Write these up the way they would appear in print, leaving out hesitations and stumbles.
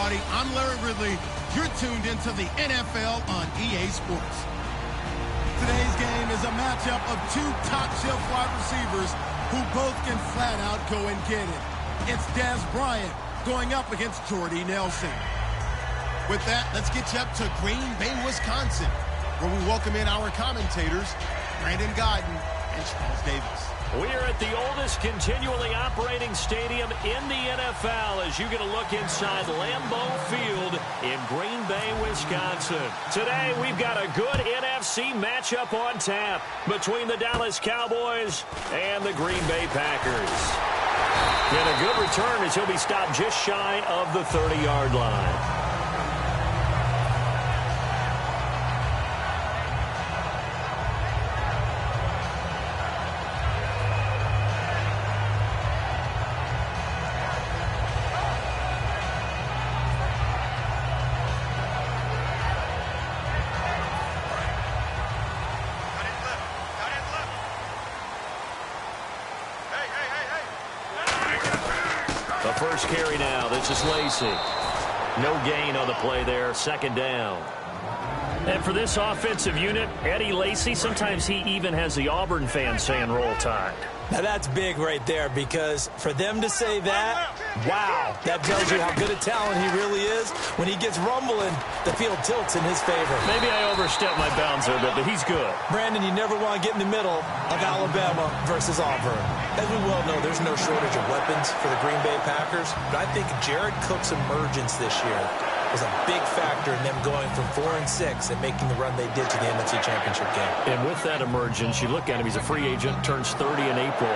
everybody. I'm Larry Ridley. You're tuned into the NFL on EA Sports. Today's game is a matchup of two top-shelf wide receivers who both can flat out go and get it. It's Dez Bryant going up against Jordy Nelson. With that, let's get you up to Green Bay, Wisconsin, where we welcome in our commentators, Brandon Guyton and Charles Davis. We are at the oldest continually operating stadium in the NFL as you get a look inside Lambeau Field in Green Bay, Wisconsin. Today, we've got a good NFC matchup on tap between the Dallas Cowboys and the Green Bay Packers. And a good return as he'll be stopped just shy of the 30-yard line. The first carry now. This is Lacy. No gain on the play there. Second down. And for this offensive unit, Eddie Lacy, sometimes he even has the Auburn fans saying roll tide. Now that's big right there, because for them to say that, wow, that tells you how good a talent he really is. When he gets rumbling, the field tilts in his favor. Maybe I overstepped my bounds there, but he's good. Brandon, you never want to get in the middle of Alabama versus Auburn. As we well know, there's no shortage of weapons for the Green Bay Packers, but I think Jared Cook's emergence this year was a big factor in them going from 4-6 and making the run they did to the NFC Championship game. And with that emergence, you look at him, he's a free agent, turns 30 in April.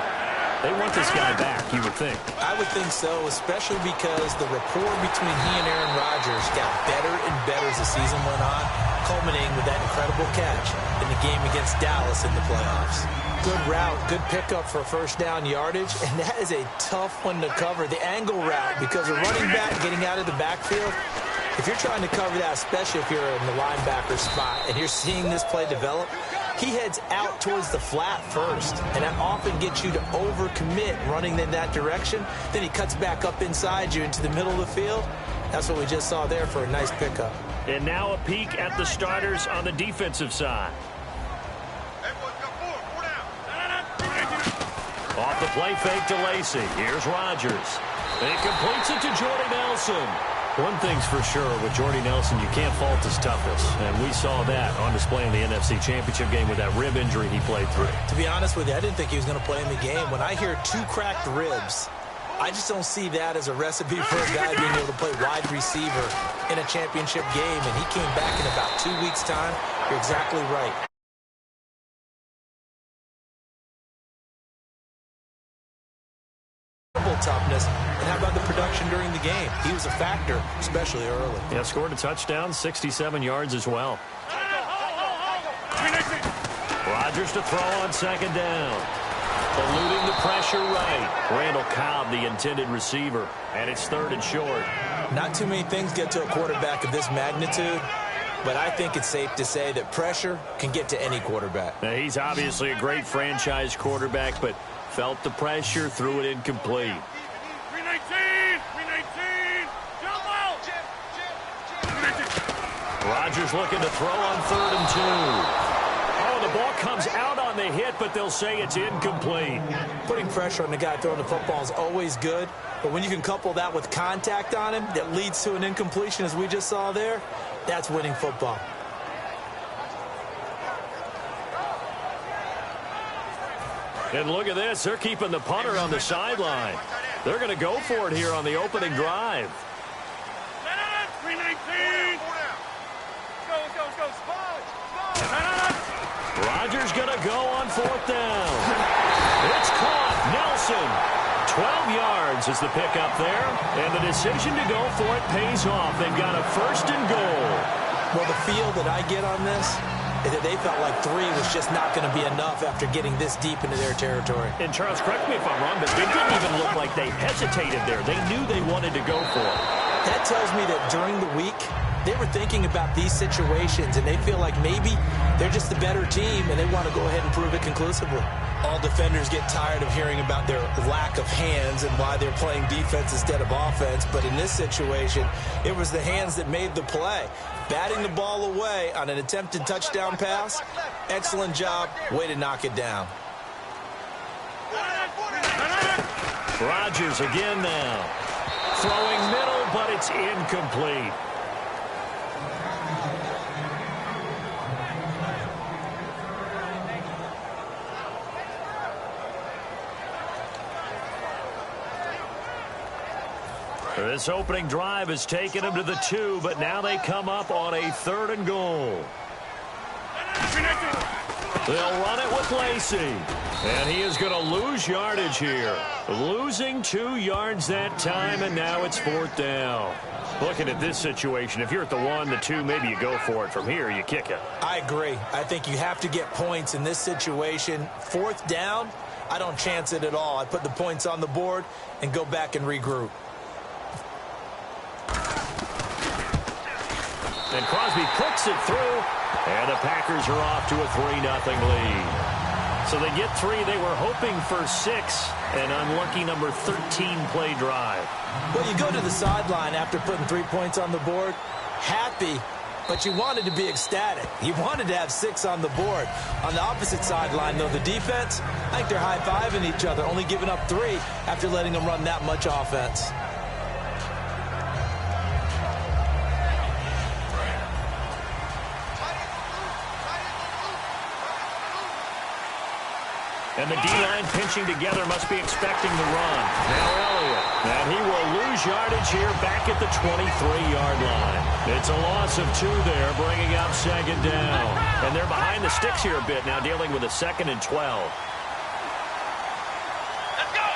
They want this guy back, you would think. I would think so, especially because the rapport between he and Aaron Rodgers got better and better as the season went on, culminating with that incredible catch in the game against Dallas in the playoffs. Good route, good pickup for first down yardage, and that is a tough one to cover, the angle route, because a running back getting out of the backfield, if you're trying to cover that, especially if you're in the linebacker spot and you're seeing this play develop, he heads out towards the flat first, and that often gets you to overcommit running in that direction. Then he cuts back up inside you into the middle of the field. That's what we just saw there for a nice pickup. And now a peek at the starters on the defensive side. Off the play fake to Lacy. Here's Rodgers. And he completes it to Jordy Nelson. One thing's for sure, with Jordy Nelson, you can't fault his toughness. And we saw that on display in the NFC Championship game with that rib injury he played through. To be honest with you, I didn't think he was going to play in the game. When I hear 2 cracked ribs, I just don't see that as a recipe for a guy being able to play wide receiver in a championship game. And he came back in about 2 weeks' time. You're exactly right. Toughness. And how about the production during the game? He was a factor, especially early. Yeah, scored a touchdown, 67 yards as well. Rodgers to throw on second down. Eluding the pressure right. Randall Cobb, the intended receiver. And it's 3rd and short. Not too many things get to a quarterback of this magnitude, but I think it's safe to say that pressure can get to any quarterback. Now, he's obviously a great franchise quarterback, but felt the pressure, threw it incomplete. 319! 319! Jump out! Rodgers looking to throw on 3rd and 2. Oh, the ball comes out on the hit, but they'll say it's incomplete. Putting pressure on the guy throwing the football is always good, but when you can couple that with contact on him that leads to an incompletion, as we just saw there, that's winning football. And look at this. They're keeping the punter on the sideline. They're going to go for it here on the opening drive. 319! Go, spot! Rodgers going to go on 4th down. It's caught. Nelson. 12 yards is the pickup there. And the decision to go for it pays off. They've got a 1st and goal. Well, the feel that I get on this is that they felt like 3 was just not going to be enough after getting this deep into their territory. And Charles, correct me if I'm wrong, but it didn't even look like they hesitated there. They knew they wanted to go for it. That tells me that during the week, they were thinking about these situations, and they feel like maybe they're just the better team, and they want to go ahead and prove it conclusively. All defenders get tired of hearing about their lack of of hands and why they're playing defense instead of offense, but in this situation, it was the hands that made the play. Batting the ball away on an attempted touchdown pass, excellent job, way to knock it down. Rodgers again now. Throwing middle, but it's incomplete. This opening drive has taken them to the 2, but now they come up on a 3rd and goal. They'll run it with Lacey. And he is going to lose yardage here. Losing 2 yards that time, and now it's 4th down. Looking at this situation, if you're at the 1, the 2, maybe you go for it. From here, you kick it. I agree. I think you have to get points in this situation. 4th down, I don't chance it at all. I put the points on the board and go back and regroup. And Crosby puts it through, and the Packers are off to a 3-0 lead. So they get 3. They were hoping for 6, an unlucky number 13 play drive. Well, you go to the sideline after putting 3 points on the board, happy, but you wanted to be ecstatic. You wanted to have 6 on the board. On the opposite sideline, though, the defense, I think they're high-fiving each other, only giving up 3 after letting them run that much offense. And the D-line pinching together must be expecting the run. Now Elliott. And he will lose yardage here back at the 23-yard line. It's a loss of 2 there, bringing up 2nd down. And they're behind the sticks here a bit now, dealing with a 2nd and 12. Let's go.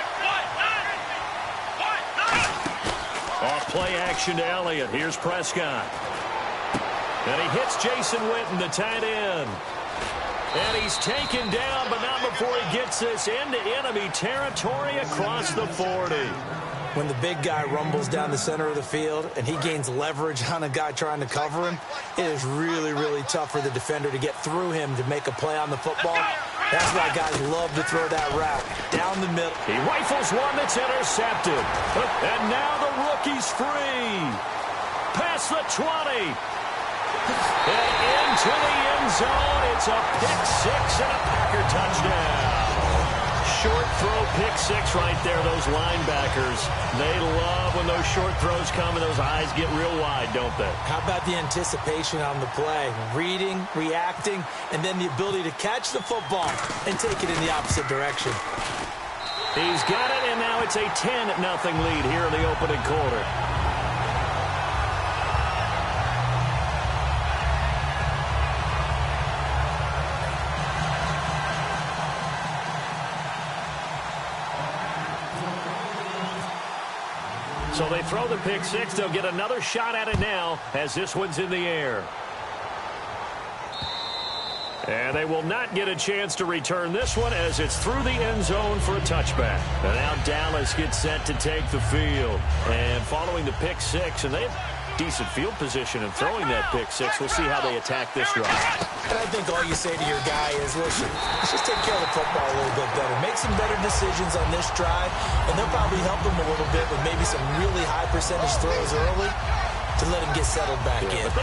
Off play action to Elliott. Here's Prescott. And he hits Jason Witten, the tight end. And he's taken down, but not before he gets this into enemy territory across the 40. When the big guy rumbles down the center of the field and he gains leverage on a guy trying to cover him, it is really, really tough for the defender to get through him to make a play on the football. That's why guys love to throw that route down the middle. He rifles one that's intercepted. And now the rookie's free. Past the 20. And into the end zone. It's a pick 6 and a Packer touchdown. Short throw pick 6 right there. Those linebackers, they love when those short throws come and those eyes get real wide, don't they? How about the anticipation on the play? Reading, reacting, and then the ability to catch the football and take it in the opposite direction. He's got it, and now it's a 10-0 lead here in the opening quarter. So they throw the pick 6. They'll get another shot at it now as this one's in the air. And they will not get a chance to return this one as it's through the end zone for a touchback. And now Dallas gets set to take the field. And following the pick 6, and they have decent field position in throwing that pick 6. We'll see how they attack this drive. And I think all you say to your guy is, listen, let's just take care of the football a little bit better. Make some better decisions on this drive, and they'll probably help him a little bit with maybe some really high percentage throws early to let him get settled back in. But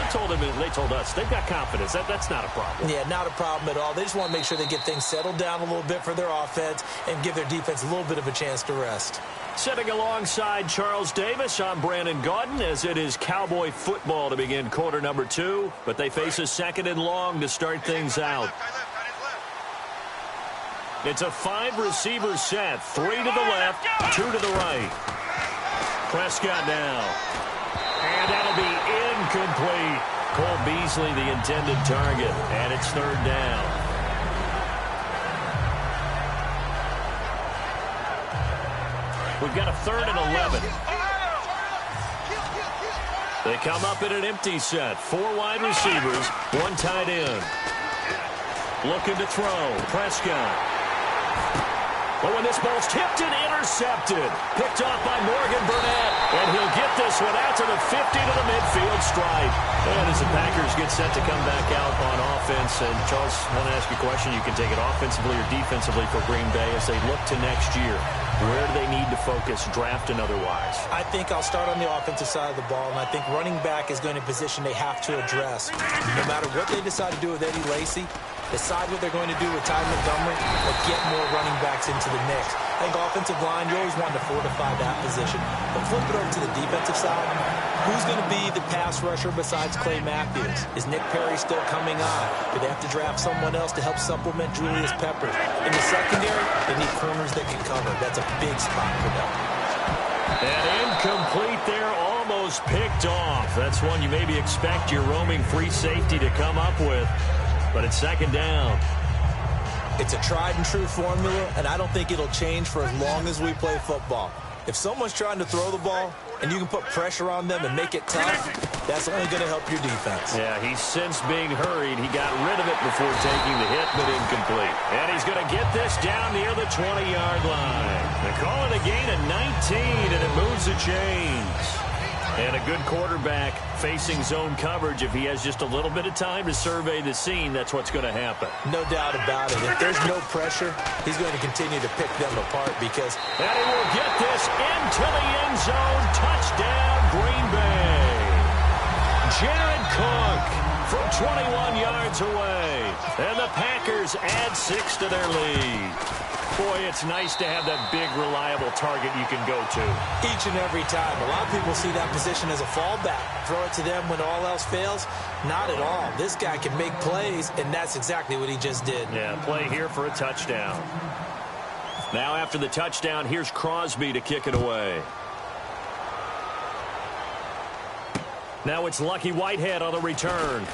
they told us they've got confidence. That's not a problem. Yeah, not a problem at all. They just want to make sure they get things settled down a little bit for their offense and give their defense a little bit of a chance to rest. Sitting alongside Charles Davis, I'm Brandon Gaudin, as it is Cowboy football to begin quarter number 2. But they face a 2nd and long to start things out. It's a 5-receiver set. 3 to the left, 2 to the right. Prescott now. And that'll be incomplete. Cole Beasley, the intended target. And it's 3rd down. We've got a 3rd and 11. They come up in an empty set. 4 wide receivers, 1 tight end. Looking to throw. Prescott. But when this ball's tipped and intercepted, picked off by Morgan Burnett, and he'll get this one out to the 50 to the midfield stripe. And as the Packers get set to come back out on offense, and Charles, I want to ask you a question. You can take it offensively or defensively for Green Bay as they look to next year. Where do they need to focus, draft and otherwise? I think I'll start on the offensive side of the ball, and I think running back is going to be a position they have to address. No matter what they decide to do with Eddie Lacy, decide what they're going to do with Ty Montgomery, or get more running backs into the mix. I think offensive line, you always want to fortify that position. But flip it over to the defensive side. Who's going to be the pass rusher besides Clay Matthews? Is Nick Perry still coming on? Do they have to draft someone else to help supplement Julius Peppers? In the secondary, they need corners that can cover. That's a big spot for them. And incomplete there, almost picked off. That's one you maybe expect your roaming free safety to come up with. But it's second down. It's a tried-and-true formula, and I don't think it'll change for as long as we play football. If someone's trying to throw the ball and you can put pressure on them and make it tough, that's only going to help your defense. Yeah, he's since being hurried. He got rid of it before taking the hit, but incomplete. And he's going to get this down near the 20-yard line. They call it a gain of 19, and it moves the chains. And a good quarterback facing zone coverage. If he has just a little bit of time to survey the scene, that's what's going to happen. No doubt about it. If there's no pressure, he's going to continue to pick them apart because... And he will get this into the end zone. Touchdown, Green Bay. Jared Cook from 21 yards away. And the Packers add 6 to their lead. Boy, it's nice to have that big, reliable target you can go to. Each and every time. A lot of people see that position as a fallback. Throw it to them when all else fails. Not at all. This guy can make plays, and that's exactly what he just did. Yeah, play here for a touchdown. Now after the touchdown, here's Crosby to kick it away. Now it's Lucky Whitehead on the return.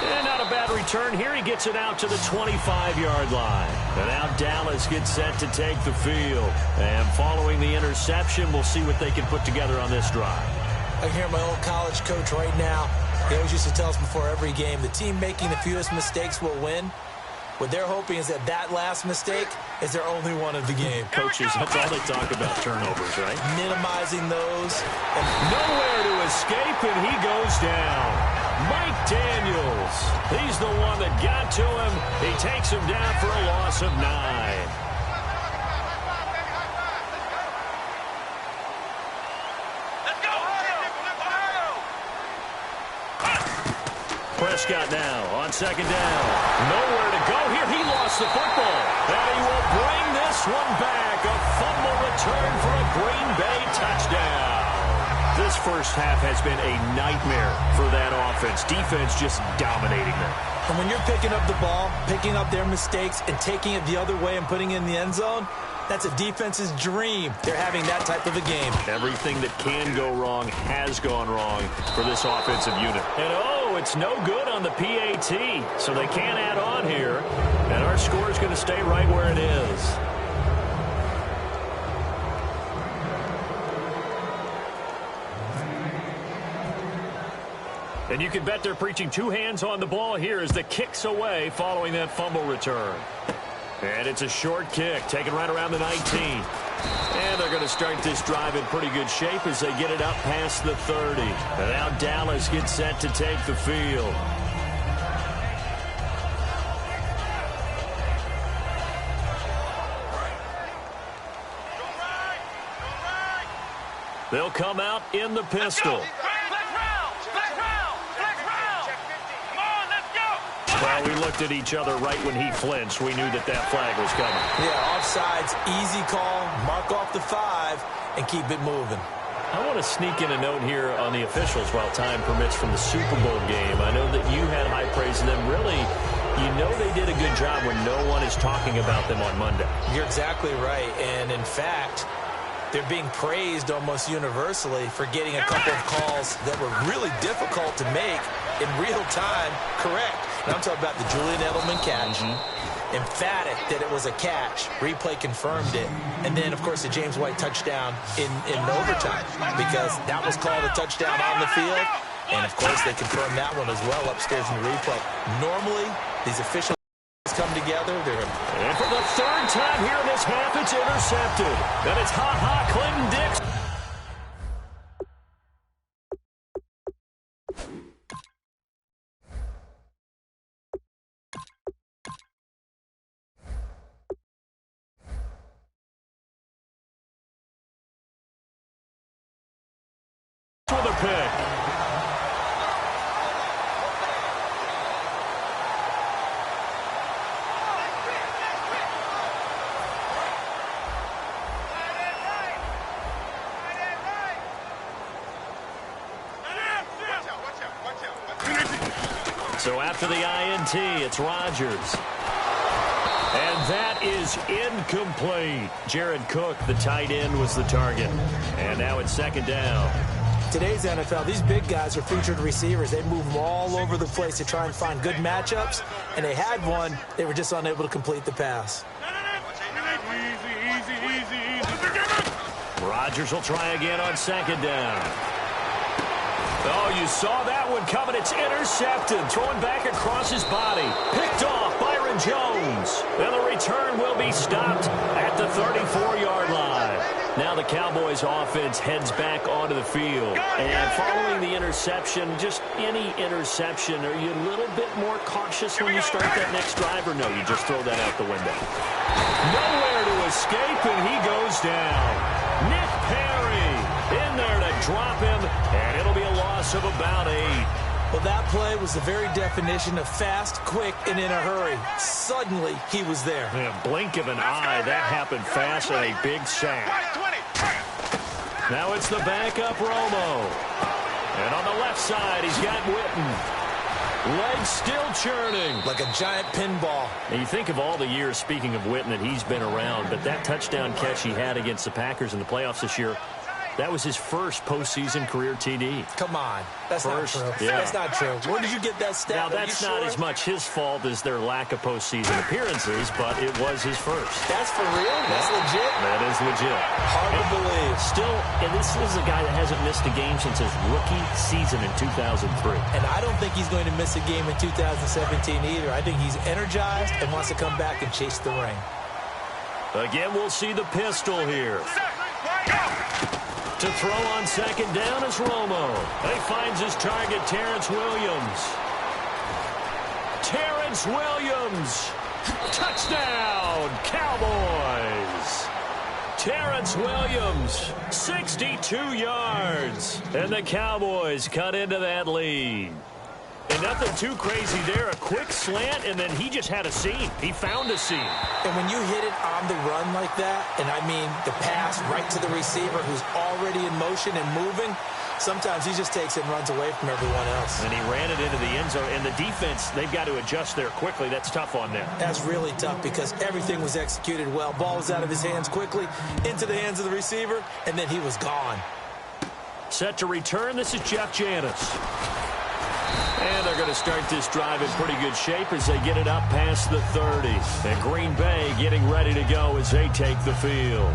And not a bad return here. He gets it out to the 25-yard line. And now Dallas gets set to take the field. And following the interception, we'll see what they can put together on this drive. I hear my old college coach right now. He always used to tell us before every game, the team making the fewest mistakes will win. What they're hoping is that that last mistake is their only one of the game. Coaches, that's all they talk about, turnovers, right? Minimizing those. And nowhere to escape, and he goes down. Mike Daniels, he's the one that got to him. He takes him down for a loss of 9. Let's go! Prescott now on second down. Nowhere to go here. He lost the football. And he will bring this one back. A fumble return for a Green Bay touchdown. This first half has been a nightmare for that offense. Defense just dominating them. And when you're picking up the ball, picking up their mistakes, and taking it the other way and putting it in the end zone, that's a defense's dream. They're having that type of a game. Everything that can go wrong has gone wrong for this offensive unit. And, oh, it's no good on the PAT, so they can't add on here. And our score is going to stay right where it is. And you can bet they're preaching 2 hands on the ball here as the kick's away following that fumble return. And it's a short kick, taken right around the 19. And they're going to start this drive in pretty good shape as they get it up past the 30. And now Dallas gets set to take the field. They'll come out in the pistol. Well, we looked at each other right when he flinched. We knew that that flag was coming. Yeah, offsides, easy call, mark off the 5, and keep it moving. I want to sneak in a note here on the officials while time permits from the Super Bowl game. I know that you had high praise of them. Really, you know they did a good job when no one is talking about them on Monday. You're exactly right. And, in fact, they're being praised almost universally for getting a couple of calls that were really difficult to make in real time correct. And I'm talking about the Julian Edelman catch. Emphatic that it was a catch. Replay confirmed it. And then, of course, the James White touchdown in overtime because that was called a touchdown on the field. And, of course, they confirmed that one as well upstairs in the replay. Normally, these officials units come together, they're going to... And for the third time here in this half, it's intercepted. And it's Clinton Dix. With a pick. So after the INT, it's Rodgers. And that is incomplete. Jared Cook, the tight end, was the target. And now it's second down. Today's NFL, these big guys are featured receivers. They move them all over the place to try and find good matchups. And they had one. They were just unable to complete the pass. Rodgers will try again on second down. Oh, you saw that one coming. It's intercepted. Throwing back across his body. Picked off Byron Jones. And the return will be stopped at the 34-yard line. Now the Cowboys offense heads back onto the field. And following the interception, just any interception, are you a little bit more cautious when you start that next drive, or no, you just throw that out the window? Nowhere to escape, and he goes down. Nick Perry in there to drop him, and it'll be a loss of about 8. Well, that play was the very definition of fast, quick, and in a hurry. Suddenly, he was there. In a blink of an eye, that happened fast, and a big sack. Now it's the backup Romo. And on the left side, he's got Witten. Legs still churning. Like a giant pinball. And you think of all the years, speaking of Witten, that he's been around, but that touchdown catch he had against the Packers in the playoffs this year, that was his first postseason career TD. Come on. That's first, not true. Yeah. That's not true. Where did you get that stat? Now, that's not as much his fault as their lack of postseason appearances, but it was his first. That's for real? That's legit? That is legit. Hard to believe. Still, and this is a guy that hasn't missed a game since his rookie season in 2003. And I don't think he's going to miss a game in 2017 either. I think he's energized and wants to come back and chase the ring. Again, we'll see the pistol here. To throw on second down is Romo. He finds his target, Terrence Williams. Terrence Williams. Touchdown, Cowboys. Terrence Williams, 62 yards. And the Cowboys cut into that lead. And nothing too crazy there. A quick slant, and then he just had a seam. He found a seam. And when you hit it on the run like that, and I mean the pass right to the receiver who's already in motion and moving, sometimes he just takes it and runs away from everyone else. And he ran it into the end zone. And the defense, they've got to adjust there quickly. That's tough on them. That's really tough because everything was executed well. Ball was out of his hands quickly, into the hands of the receiver, and then he was gone. Set to return, this is Jeff Janis. And they're going to start this drive in pretty good shape as they get it up past the 30. And Green Bay getting ready to go as they take the field.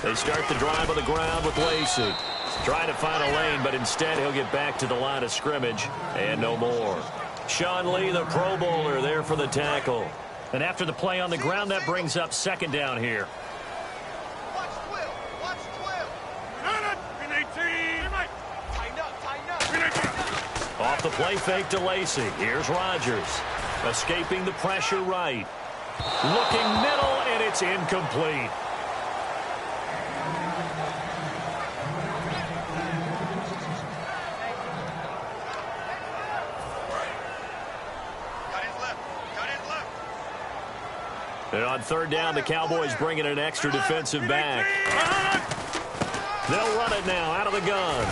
They start the drive on the ground with Lacey. Trying to find a lane, but instead he'll get back to the line of scrimmage and no more. Sean Lee, the Pro Bowler, there for the tackle. And after the play on the ground, that brings up second down here. Watch Will. Watch Will. Off the play fake to Lacey. Here's Rodgers. Escaping the pressure right. Looking middle, and it's incomplete. And on third down, the Cowboys bring in an extra defensive back. They'll run it now out of the gun.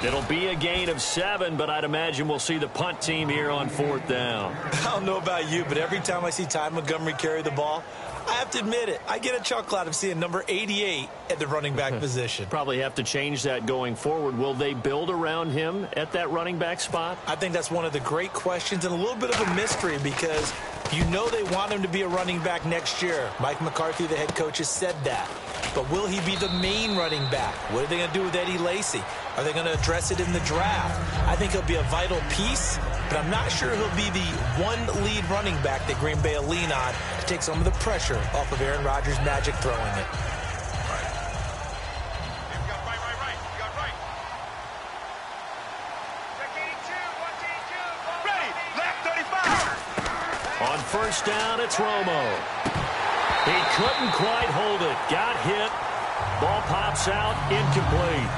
It'll be a gain of 7, but I'd imagine we'll see the punt team here on 4th down. I don't know about you, but every time I see Ty Montgomery carry the ball, I have to admit it, I get a chuckle out of seeing number 88 at the running back position. Probably have to change that going forward. Will they build around him at that running back spot? I think that's one of the great questions and a little bit of a mystery because you know they want him to be a running back next year. Mike McCarthy, the head coach, has said that. But will he be the main running back? What are they going to do with Eddie Lacy? Are they going to address it in the draft? I think he'll be a vital piece, but I'm not sure he'll be the one lead running back that Green Bay will lean on to take some of the pressure off of Aaron Rodgers' magic throwing it. On 1st down, it's Romo. He couldn't quite hold it. Got hit. Ball pops out. Incomplete.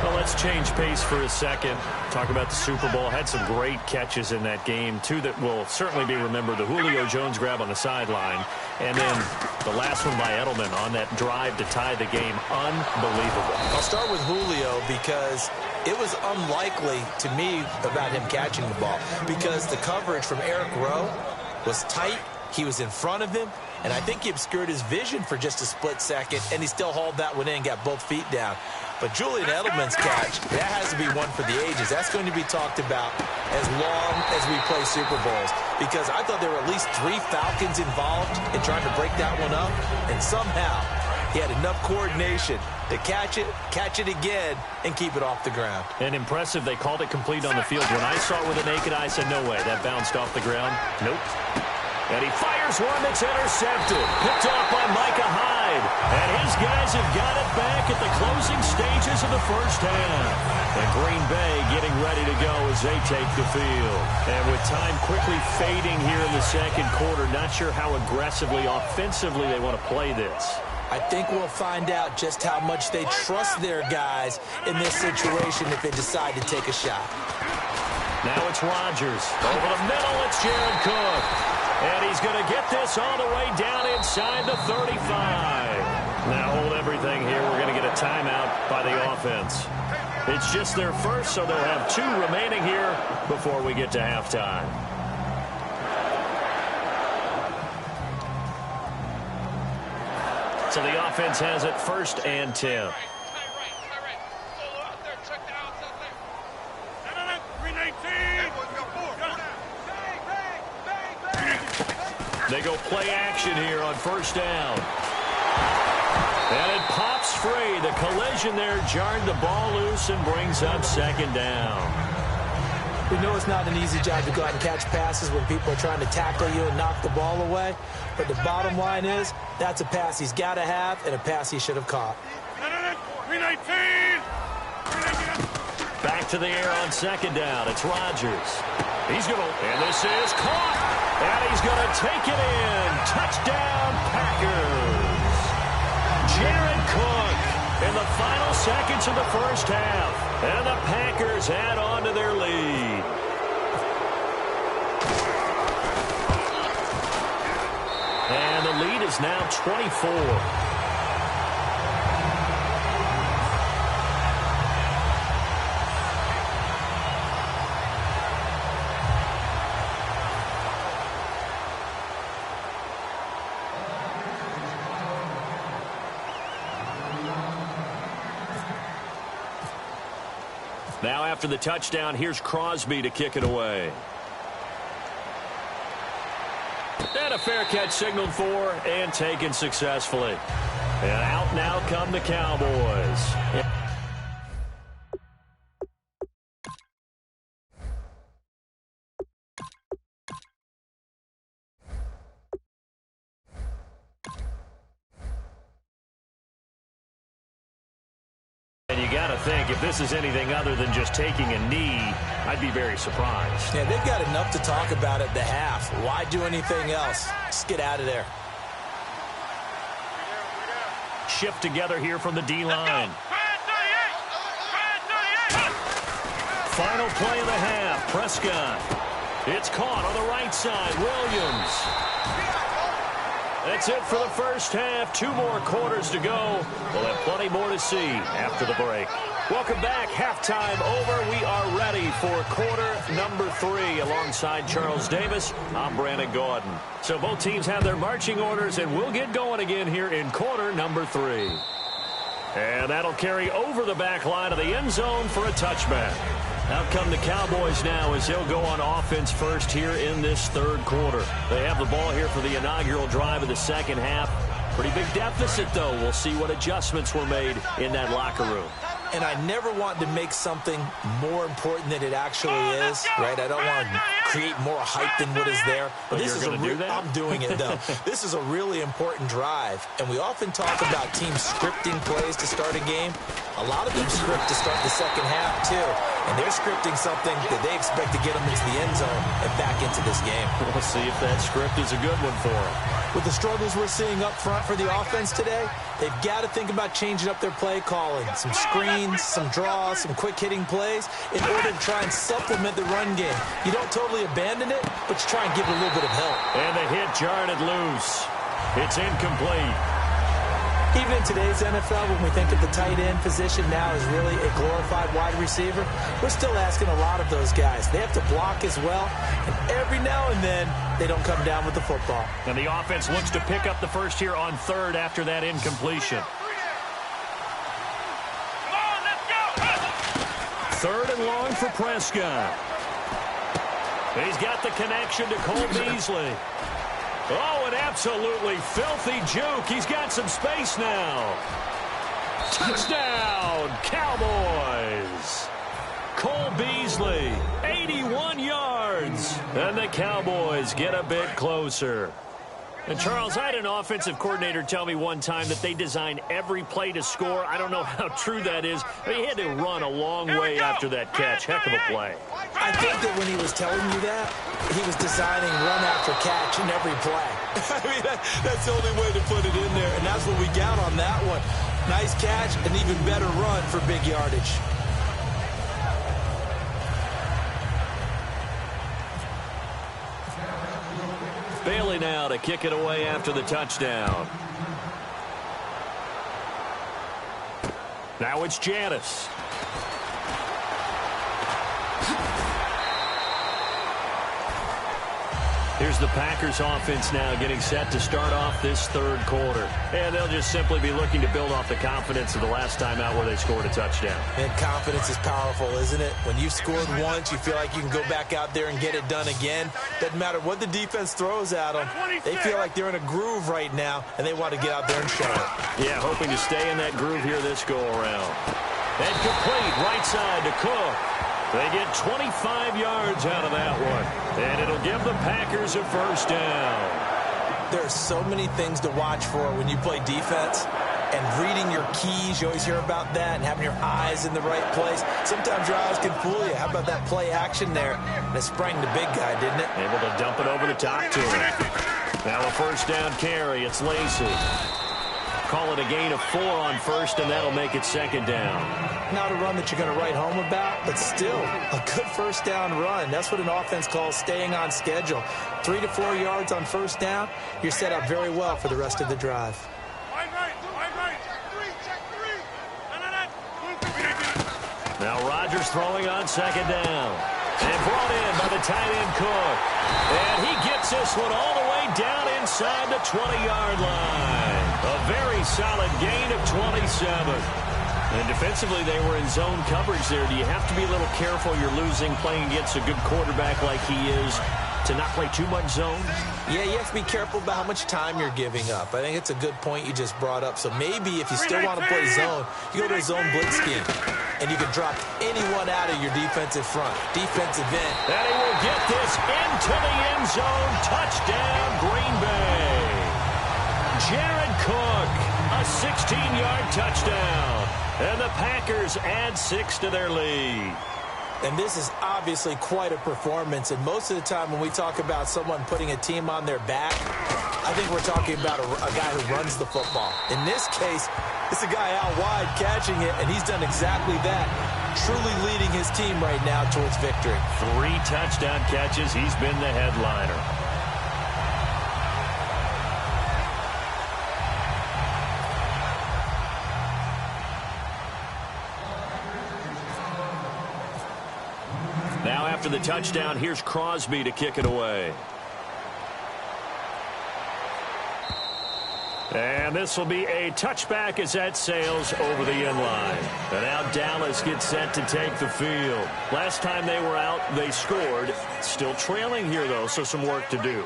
Well, let's change pace for a second. Talk about the Super Bowl. Had some great catches in that game. 2 that will certainly be remembered. The Julio Jones grab on the sideline. And then the last one by Edelman on that drive to tie the game. Unbelievable. I'll start with Julio because it was unlikely to me about him catching the ball because the coverage from Eric Rowe was tight. He was in front of him, and I think he obscured his vision for just a split second, and he still hauled that one in, got both feet down. But Julian Edelman's catch, that has to be one for the ages. That's going to be talked about as long as we play Super Bowls because I thought there were at least 3 Falcons involved in trying to break that one up, and somehow he had enough coordination to catch it again, and keep it off the ground. And impressive, they called it complete on the field. When I saw it with the naked eye, I said, no way, that bounced off the ground. Nope. And he fires one that's intercepted. Picked off by Micah Hyde. And his guys have got it back at the closing stages of the 1st half. And Green Bay getting ready to go as they take the field. And with time quickly fading here in the 2nd quarter, not sure how aggressively, offensively they want to play this. I think we'll find out just how much they trust their guys in this situation if they decide to take a shot. Now it's Rodgers. Over the middle, it's Jared Cook. And he's going to get this all the way down inside the 35. Now hold everything here. We're going to get a timeout by the offense. It's just their first, so they'll have 2 remaining here before we get to halftime. So the offense has it 1st and 10. They go play action here on 1st down. And it pops free. The collision there jarred the ball loose and brings up 2nd down. We know it's not an easy job to go out and catch passes when people are trying to tackle you and knock the ball away. But the bottom line is, that's a pass he's got to have and a pass he should have caught. Back to the air on 2nd down. It's Rodgers. He's going to, and this is caught. And he's going to take it in. Touchdown, Packers. Jared Cook in the final seconds of the 1st half. And the Packers add on to their lead. And the lead is now 24. Now after the touchdown, here's Crosby to kick it away. And a fair catch signaled for and taken successfully. And out now come the Cowboys. And you got to think, if this is anything other than just taking a knee, I'd be very surprised. Yeah, they've got enough to talk about at the half. Why do anything else? Just get out of there. Shift together here from the D-line. Final play of the half. Prescott. It's caught on the right side. Williams. That's it for the 1st half. 2 more quarters to go. We'll have plenty more to see after the break. Welcome back. Halftime over. We are ready for quarter number 3. Alongside Charles Davis, I'm Brandon Gordon. So both teams have their marching orders, and we'll get going again here in quarter number 3. And that'll carry over the back line of the end zone for a touchback. Out come the Cowboys now as they'll go on offense first here in this third quarter. They have the ball here for the inaugural drive of the second half. Pretty big deficit, though. We'll see what adjustments were made in that locker room. And I never want to make something more important than it actually is, right? I don't want to create more hype than what is there. But this is I'm doing it, though. This is a really important drive. And we often talk about teams scripting plays to start a game. A lot of them script to start the second half, too. And they're scripting something that they expect to get them into the end zone and back into this game. We'll see if that script is a good one for them. With the struggles we're seeing up front for the offense today, they've got to think about changing up their play calling. Some screens, some draws, some quick-hitting plays in order to try and supplement the run game. You don't totally abandon it, but you try and give it a little bit of help. And the hit jarred it loose. It's incomplete. Even in today's NFL, when we think of the tight end position now as really a glorified wide receiver, we're still asking a lot of those guys. They have to block as well, and every now and then, they don't come down with the football. And the offense looks to pick up the first here on third after that incompletion. Third and long for Prescott. He's got the connection to Cole Beasley. Oh, an absolutely filthy juke. He's got some space now. Touchdown, Cowboys. Cole Beasley, 81 yards. And the Cowboys get a bit closer. And, Charles, I had an offensive coordinator tell me one time that they design every play to score. I don't know how true that is. He had to run a long way after that catch. Heck of a play. I think that when he was telling you that, he was designing run after catch in every play. I mean, that's the only way to put it in there, and that's what we got on that one. Nice catch, an even better run for big yardage. Bailey now to kick it away after the touchdown. Now it's Janice. Here's the Packers offense now getting set to start off this third quarter. And they'll just simply be looking to build off the confidence of the last time out where they scored a touchdown. And confidence is powerful, isn't it? When you've scored once, you feel like you can go back out there and get it done again. Doesn't matter what the defense throws at them. They feel like they're in a groove right now, and they want to get out there and show it. Yeah, hoping to stay in that groove here this go-around. And complete right side to Cook. They get 25 yards out of that one. And it'll give the Packers a first down. There are so many things to watch for when you play defense. And reading your keys, you always hear about that, and having your eyes in the right place. Sometimes your eyes can fool you. How about that play action there? And it sprang the big guy, didn't it? Able to dump it over the top to him. Now a first down carry. It's Lacey. Call it a gain of 4 on first, and that'll make it second down. Not a run that you're going to write home about, but still a good first down run. That's what an offense calls staying on schedule. 3 to 4 yards on first down, you're set up very well for the rest of the drive. Now Rodgers throwing on second down. And brought in by the tight end Cook. And he gets this one all the way down inside the 20-yard line. A very solid gain of 27. And defensively, they were in zone coverage there. Do you have to be a little careful? You're losing playing against a good quarterback like he is to not play too much zone? Yeah, you have to be careful about how much time you're giving up. I think it's a good point you just brought up. So maybe if you still want to play zone, you go to a zone blitz scheme. And you can drop anyone out of your defensive front, defensive end. And he will get this into the end zone. Touchdown, Green Bay. Jared Cook, a 16-yard touchdown. And the Packers add 6 to their lead. And this is obviously quite a performance. And most of the time when we talk about someone putting a team on their back, I think we're talking about a guy who runs the football. In this case, it's a guy out wide catching it, and he's done exactly that, truly leading his team right now towards victory. 3 touchdown catches. He's been the headliner. After the touchdown, here's Crosby to kick it away. And this will be a touchback as that sails over the end line. And now Dallas gets set to take the field. Last time they were out, they scored. Still trailing here, though, so some work to do.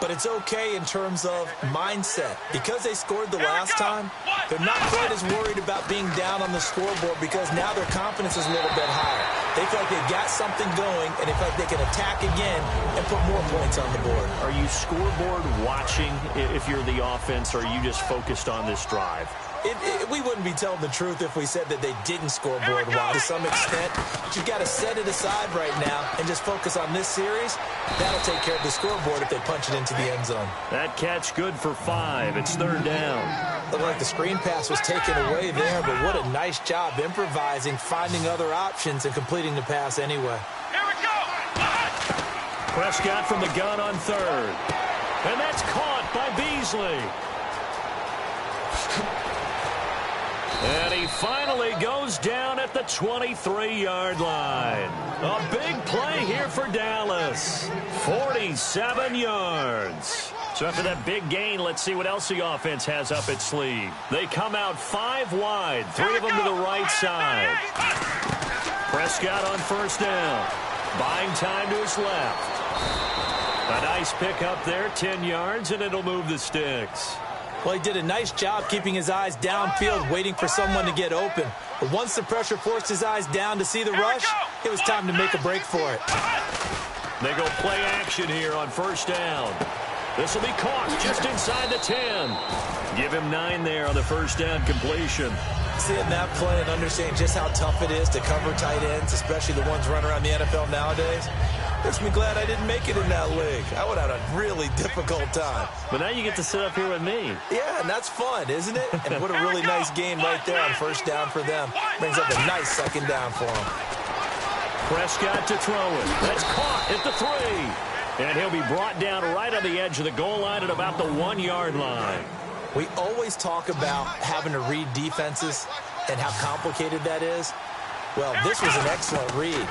But it's okay in terms of mindset. Because they scored the last time, they're not quite as worried about being down on the scoreboard because now their confidence is a little bit higher. They feel like they've got something going, and they feel like they can attack again and put more points on the board. Are you scoreboard watching if you're the offense, or are you just focused on this drive? We wouldn't be telling the truth if we said that they didn't scoreboard watch to some extent. But you've got to set it aside right now and just focus on this series. That'll take care of the scoreboard if they punch it into the end zone. That catch good for 5. It's 3rd down. Looked like the screen pass was taken away there, but what a nice job improvising, finding other options, and completing the pass anyway. Here we go! Prescott from the gun on 3rd. And that's caught by Beasley. And he finally goes down at the 23-yard line. A big play here for Dallas. 47 yards. So after that big gain, let's see what else the offense has up its sleeve. They come out 5 wide, 3 of them to the right side. Prescott on 1st down. Buying time to his left. A nice pick up there, 10 yards, and it'll move the sticks. Well, he did a nice job keeping his eyes downfield, waiting for someone to get open. But once the pressure forced his eyes down to see the rush, it was time to make a break for it. They go play action here on 1st down. This will be caught just inside the 10. Give him 9 there on the 1st down completion. Seeing that play and understanding just how tough it is to cover tight ends, especially the ones running around the NFL nowadays, makes me glad I didn't make it in that league. I would have had a really difficult time. But now you get to sit up here with me. Yeah, and that's fun, isn't it? And what a really nice game right there on 1st down for them. Brings up a nice 2nd down for them. Prescott to throw it. That's caught at the 3. And he'll be brought down right on the edge of the goal line at about the 1-yard line. We always talk about having to read defenses and how complicated that is. Well, this was an excellent read.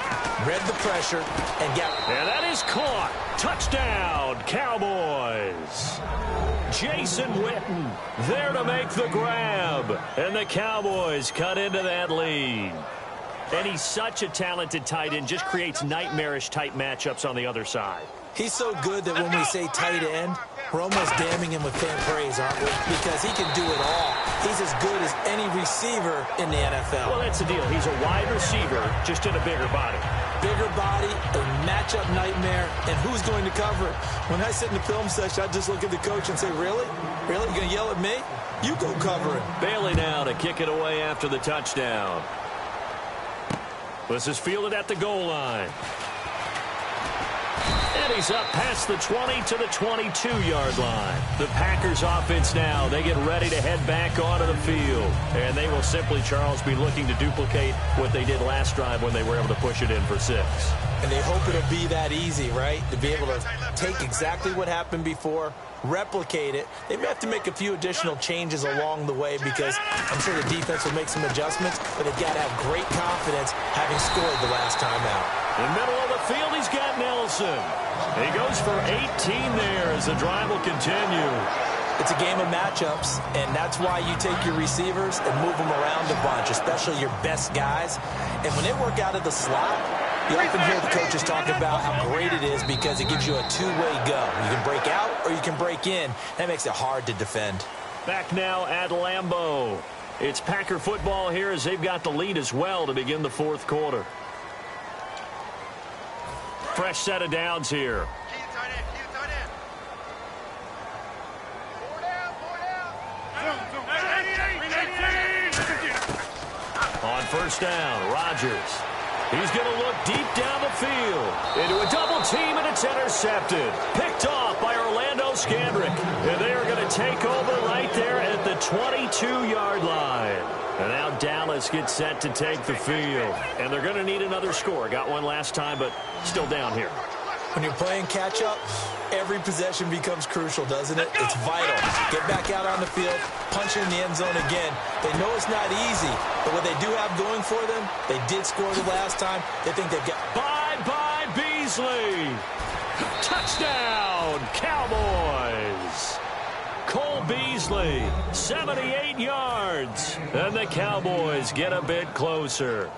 Read the pressure and got... And that is caught. Touchdown, Cowboys. Jason Witten there to make the grab. And the Cowboys cut into that lead. And he's such a talented tight end, just creates nightmarish-type matchups on the other side. He's so good that when we say tight end, we're almost damning him with fan praise, aren't we? Because he can do it all. He's as good as any receiver in the NFL. Well, that's the deal. He's a wide receiver, just in a bigger body. Bigger body, a matchup nightmare, and who's going to cover it? When I sit in the film session, I just look at the coach and say, really? Really? You're going to yell at me? You go cover it. Bailey now to kick it away after the touchdown. This is fielded at the goal line. And he's up past the 20 to the 22-yard line. The Packers offense now, they get ready to head back onto the field. And they will simply, Charles, be looking to duplicate what they did last drive when they were able to push it in for 6. And they hope it'll be that easy, right? To be able to take exactly what happened before, replicate it. They may have to make a few additional changes along the way because I'm sure the defense will make some adjustments, but they've got to have great confidence having scored the last time out. In the middle of the field, he's got Nelson. He goes for 18 there as the drive will continue. It's a game of matchups, and that's why you take your receivers and move them around a bunch, especially your best guys. And when they work out of the slot, you often hear the coaches talk about how great it is because it gives you a two-way go. You can break out or you can break in. That makes it hard to defend. Back now at Lambeau. It's Packer football here as they've got the lead as well to begin the 4th quarter. Fresh set of downs here. On 1st down, Rodgers. He's going to look deep down the field. Into a double team, and it's intercepted. Picked off by Orlando Scandrick. And they are going to take over right there at the 22-yard line. And now Dallas gets set to take the field. And they're going to need another score. Got one last time, but still down here. When you're playing catch-up, every possession becomes crucial, doesn't it? It's vital. Get back out on the field, punch in the end zone again. They know it's not easy, but what they do have going for them, they did score the last time. They think they've got... By it by Beasley. Touchdown, Cowboys. Cole Beasley, 78 yards. And the Cowboys get a bit closer.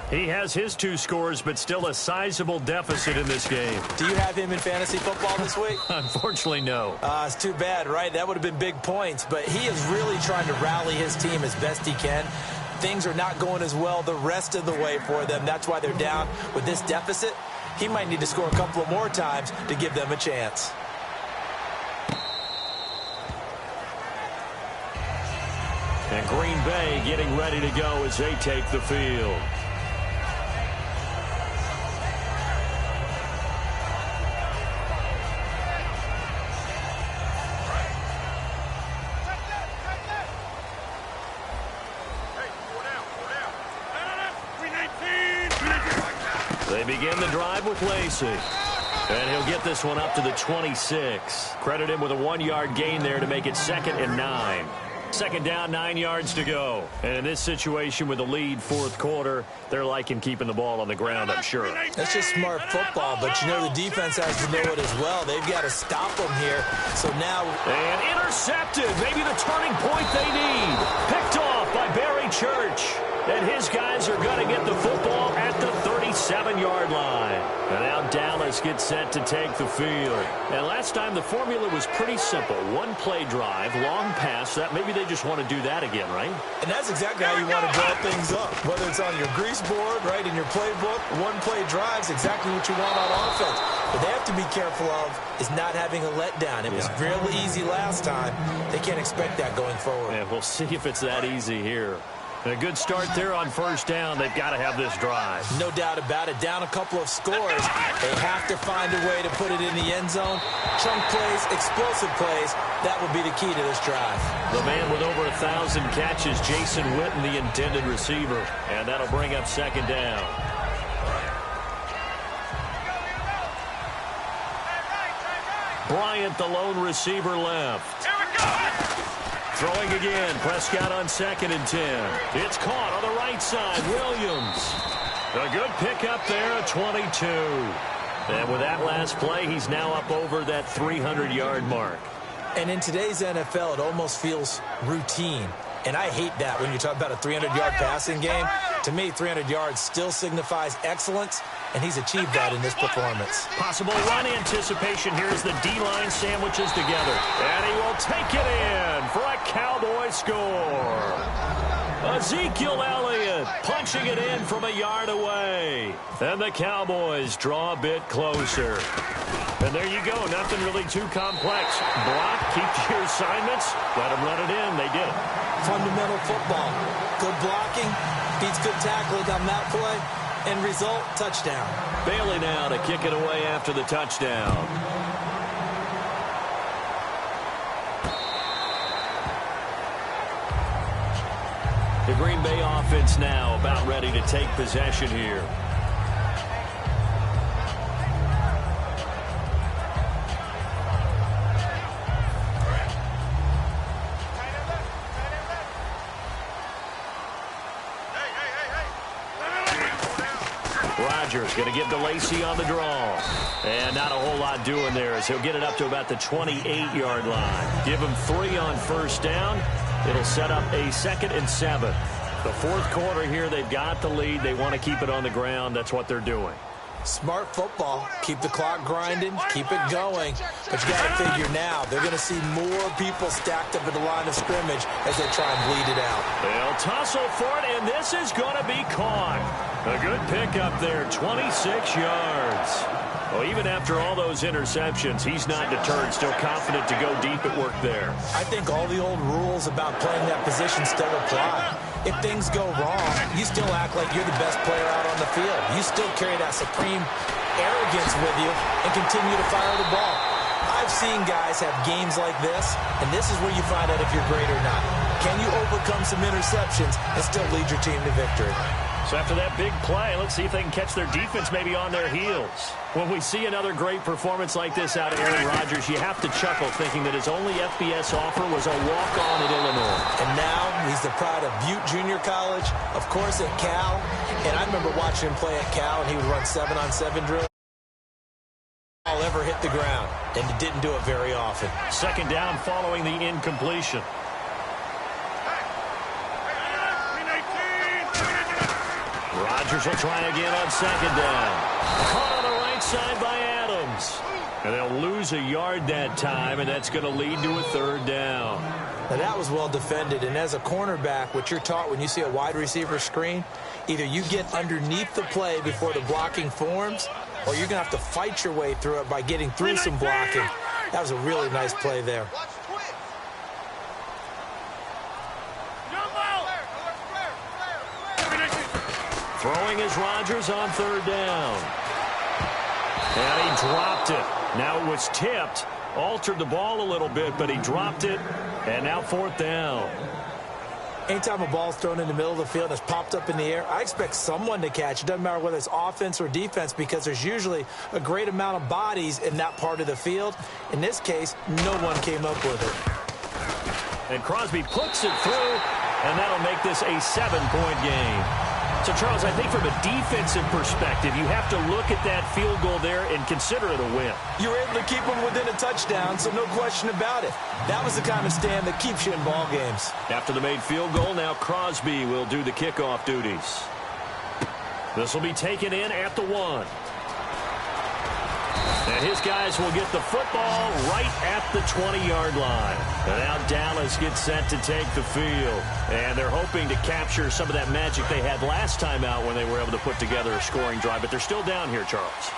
He has his 2 scores, but still a sizable deficit in this game. Do you have him in fantasy football this week? Unfortunately, no. It's too bad, right? That would have been big points, but he is really trying to rally his team as best he can. Things are not going as well the rest of the way for them. That's why they're down with this deficit. He might need to score a couple of more times to give them a chance. And Green Bay getting ready to go as they take the field. They begin the drive with Lacey. And he'll get this one up to the 26. Credit him with a 1-yard gain there to make it 2nd and 9. Second down, 9 yards to go. And in this situation with the lead, 4th quarter, they're liking keeping the ball on the ground, I'm sure. That's just smart football, but you know the defense has to know it as well. They've got to stop them here. So now... And intercepted. Maybe the turning point they need. Picked off by Barry Church. And his guys are going to get the football at the 37-yard line. And now Dallas gets set to take the field. And last time the formula was pretty simple. 1-play drive, long pass. That maybe they just want to do that again, right? And that's exactly how you want to draw things up. Whether it's on your grease board, right, in your playbook, 1-play drives, exactly what you want on offense. What they have to be careful of is not having a letdown. It was real easy last time. They can't expect that going forward. Yeah, we'll see if it's that easy here. A good start there on 1st down. They've got to have this drive. No doubt about it. Down a couple of scores. They have to find a way to put it in the end zone. Chunk plays, explosive plays. That will be the key to this drive. The man with over 1,000 catches, Jason Witten, the intended receiver. And that'll bring up 2nd down. Bryant, the lone receiver, left. Here we go. Throwing again. Prescott on 2nd and 10. It's caught on the right side. Williams. A good pickup there, a 22. And with that last play, he's now up over that 300-yard mark. And in today's NFL, it almost feels routine. And I hate that when you talk about a 300-yard passing game. To me, 300 yards still signifies excellence, and he's achieved that in this performance. Possible run anticipation here as the D-line sandwiches together. And he will take it in for a Cowboy score. Ezekiel Elliott punching it in from a yard away. And the Cowboys draw a bit closer. And there you go. Nothing really too complex. Block, keep to your assignments. Let them run it in. They did it. Fundamental football. Good blocking, beats good tackling on that play. End result, touchdown. Bailey now to kick it away after the touchdown. The Green Bay offense now about ready to take possession here. Rodgers going to give to Lacey on the draw. And not a whole lot doing there as he'll get it up to about the 28-yard line. Give him 3 on 1st down. It'll set up a 2nd and 7. The 4th quarter here, they've got the lead. They want to keep it on the ground. That's what they're doing. Smart football. Keep the clock grinding. Keep it going. But you got to figure now, they're going to see more people stacked up at the line of scrimmage as they try and bleed it out. They'll tussle for it, and this is going to be caught. A good pickup there, 26 yards. Well, even after all those interceptions, he's not deterred, still confident to go deep at work there. I think all the old rules about playing that position still apply. If things go wrong, you still act like you're the best player out on the field. You still carry that supreme arrogance with you and continue to fire the ball. I've seen guys have games like this, and this is where you find out if you're great or not. Can you overcome some interceptions and still lead your team to victory? So after that big play, let's see if they can catch their defense maybe on their heels. When we see another great performance like this out of Aaron Rodgers, you have to chuckle thinking that his only FBS offer was a walk-on at Illinois. And now he's the pride of Butte Junior College, of course at Cal. And I remember watching him play at Cal, and he would run 7-on-7 drill. All ever hit the ground, and he didn't do it very often. Second down following the incompletion. Rodgers will try again on second down. Caught on the right side by Adams. And they'll lose a yard that time, and that's going to lead to a third down. Now that was well defended, and as a cornerback, what you're taught when you see a wide receiver screen, either you get underneath the play before the blocking forms, or you're going to have to fight your way through it by getting through some blocking. That was a really nice play there. Throwing is Rodgers on third down. And he dropped it. Now it was tipped, altered the ball a little bit, but he dropped it, and now fourth down. Anytime a ball's thrown in the middle of the field and it's popped up in the air, I expect someone to catch. It doesn't matter whether it's offense or defense because there's usually a great amount of bodies in that part of the field. In this case, no one came up with it. And Crosby puts it through, and that'll make this a 7-point game. So, Charles, I think from a defensive perspective, you have to look at that field goal there and consider it a win. You were able to keep them within a touchdown, so no question about it. That was the kind of stand that keeps you in ball games. After the made field goal, now Crosby will do the kickoff duties. This will be taken in at the 1. And his guys will get the football right at the 20-yard line. And now Dallas gets set to take the field. And they're hoping to capture some of that magic they had last time out when they were able to put together a scoring drive. But they're still down here, Charles.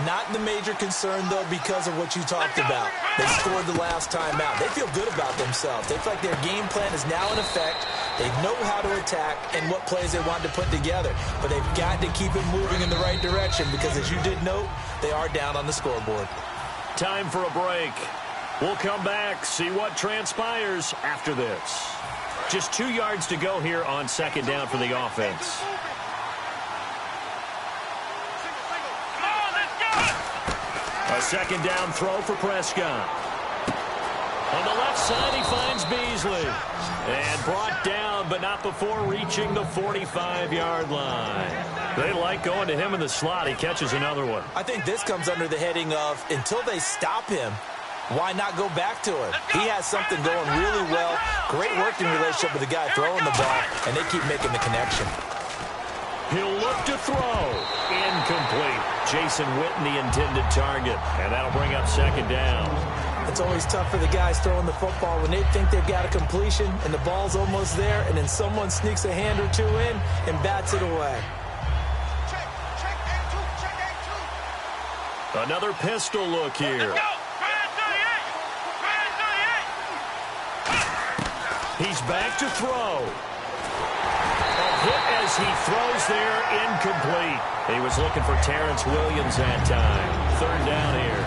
Not the major concern, though, because of what you talked about. They scored the last time out. They feel good about themselves. They feel like their game plan is now in effect. They know how to attack and what plays they want to put together. But they've got to keep it moving in the right direction because, as you did note, they are down on the scoreboard. Time for a break. We'll come back, see what transpires after this. Just 2 yards to go here on second down for the offense. A second down throw for Prescott. On the left side, he finds Beasley. And brought down, but not before reaching the 45-yard line. They like going to him in the slot. He catches another one. I think this comes under the heading of, until they stop him, why not go back to him? He has something going really well. Great working relationship with the guy throwing the ball, and they keep making the connection. He'll look to throw. Incomplete. Jason Witten, the intended target. And that'll bring up second down. It's always tough for the guys throwing the football when they think they've got a completion and the ball's almost there, and then someone sneaks a hand or two in and bats it away. Another pistol look here. He's back to throw. A hit as he throws there, incomplete. He was looking for Terrence Williams that time. Third down here.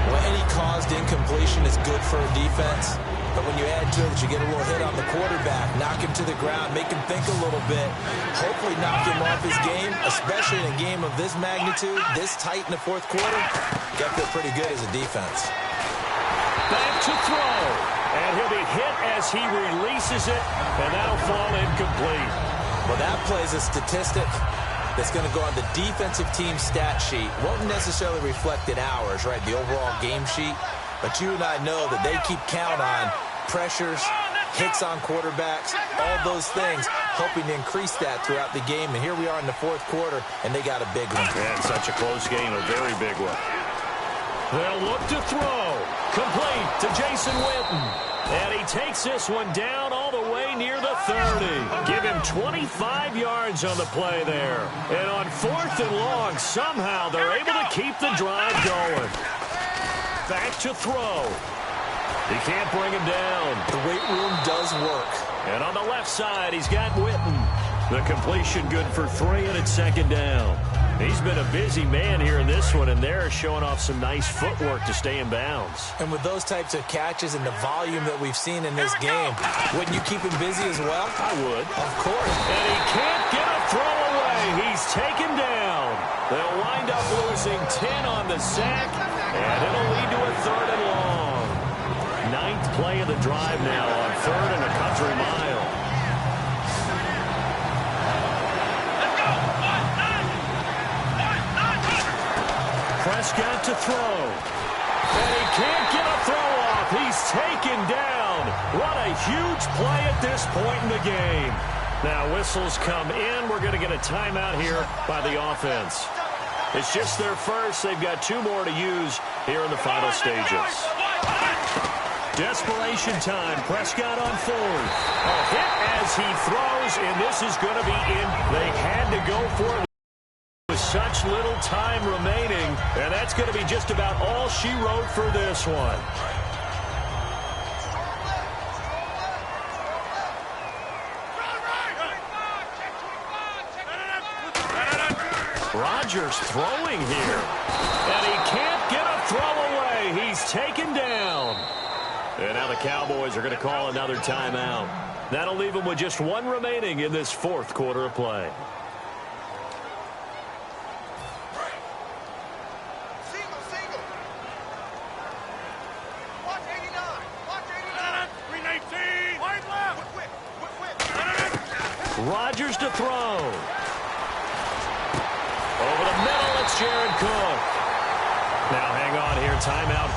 Well, any caused incompletion is good for a defense. But when you add to it that you get a little hit on the quarterback, knock him to the ground, make him think a little bit, hopefully knock him off his game, especially in a game of this magnitude, this tight in the fourth quarter, you got to feel pretty good as a defense. Back to throw. And he'll be hit as he releases it, and that'll fall incomplete. Well, that plays a statistic that's going to go on the defensive team stat sheet. Won't necessarily reflect in ours, right, the overall game sheet. But you and I know that they keep count on pressures, hits on quarterbacks, all those things, hoping to increase that throughout the game. And here we are in the fourth quarter, and they got a big one. Yeah, it's such a close game, a very big one. They'll look to throw. Complete to Jason Witten. And he takes this one down all the way near the 30. Give him 25 yards on the play there. And on fourth and long, somehow they're able to keep the drive going. Back to throw. He can't bring him down. The weight room does work. And on the left side, he's got Witten. The completion good for 3, and it's second down. He's been a busy man here in this one, and they're showing off some nice footwork to stay in bounds. And with those types of catches and the volume that we've seen in this game, wouldn't you keep him busy as well? I would. Of course. And he can't get a throw away. He's taken down. They'll wind up losing 10 on the sack, and it'll lead to a 3rd and long. 9th play of the drive now on 3rd and a country mile. Prescott to throw. And he can't get a throw off. He's taken down. What a huge play at this point in the game. Now whistles come in. We're going to get a timeout here by the offense. It's just their first. They've got 2 more to use here in the final stages. Desperation time. Prescott on 4th. A hit as he throws, and this is going to be in. They had to go for it with such little time remaining, and that's going to be just about all she wrote for this one. Rodgers throwing here, and he can't get a throw away. He's taken down. And now the Cowboys are going to call another timeout. That'll leave them with just 1 remaining in this 4th quarter of play. Single. Watch 89. Watch 89. 319. Wide left. Quick. Rodgers to throw. Over the middle, it's Jared Cook. Now hang on here. Timeout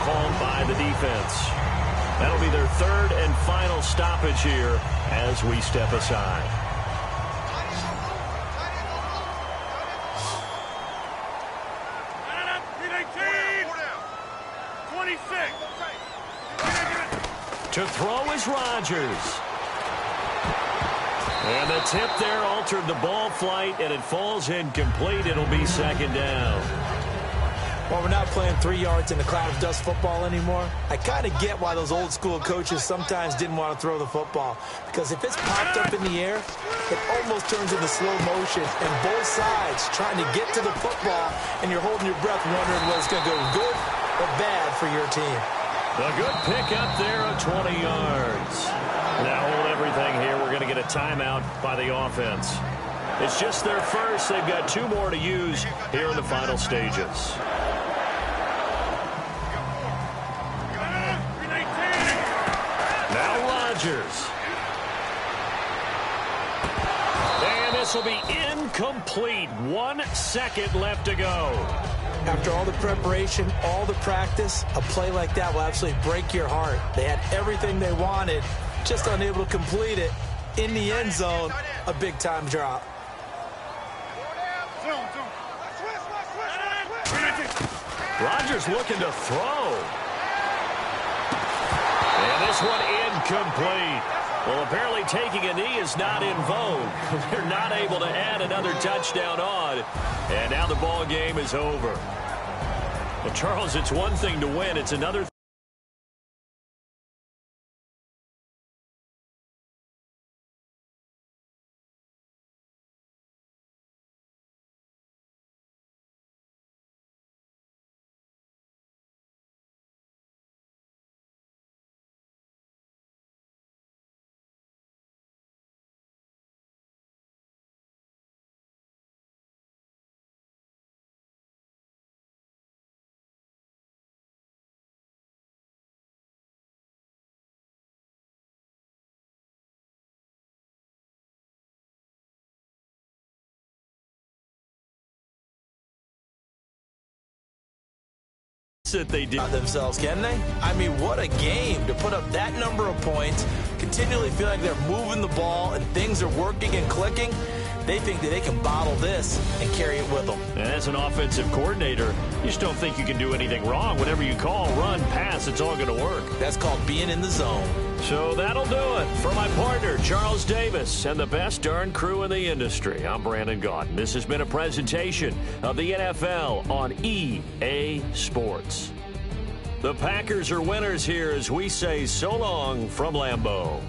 called by the defense. That'll be their 3rd and final stoppage here as we step aside. To throw is Rodgers. And the tip there altered the ball flight, and it falls incomplete. It'll be 2nd down. Well, we're not playing 3 yards in a cloud of dust football anymore. I kind of get why those old school coaches sometimes didn't want to throw the football. Because if it's popped up in the air, it almost turns into slow motion. And both sides trying to get to the football, and you're holding your breath wondering whether it's going to go good or bad for your team. A good pick up there of 20 yards. Now hold everything here. We're going to get a timeout by the offense. It's just their first. They've got 2 more to use here in the final stages. Now Rodgers. And this will be incomplete. 1 second left to go. After all the preparation, all the practice, a play like that will absolutely break your heart. They had everything they wanted, just unable to complete it. In the end zone, a big-time drop. Rodgers looking to throw. And this one incomplete. Well, apparently taking a knee is not in vogue. They're not able to add another touchdown on. And now the ball game is over. Well, Charles, it's one thing to win. It's another that they did themselves, can they? I mean, what a game to put up that number of points, continually feel like they're moving the ball and things are working and clicking. They think that they can bottle this and carry it with them. And as an offensive coordinator, you just don't think you can do anything wrong. Whatever you call, run, pass, it's all going to work. That's called being in the zone. So that'll do it. For my partner, Charles Davis, and the best darn crew in the industry, I'm Brandon Gaudin. This has been a presentation of the NFL on EA Sports. The Packers are winners here as we say so long from Lambeau.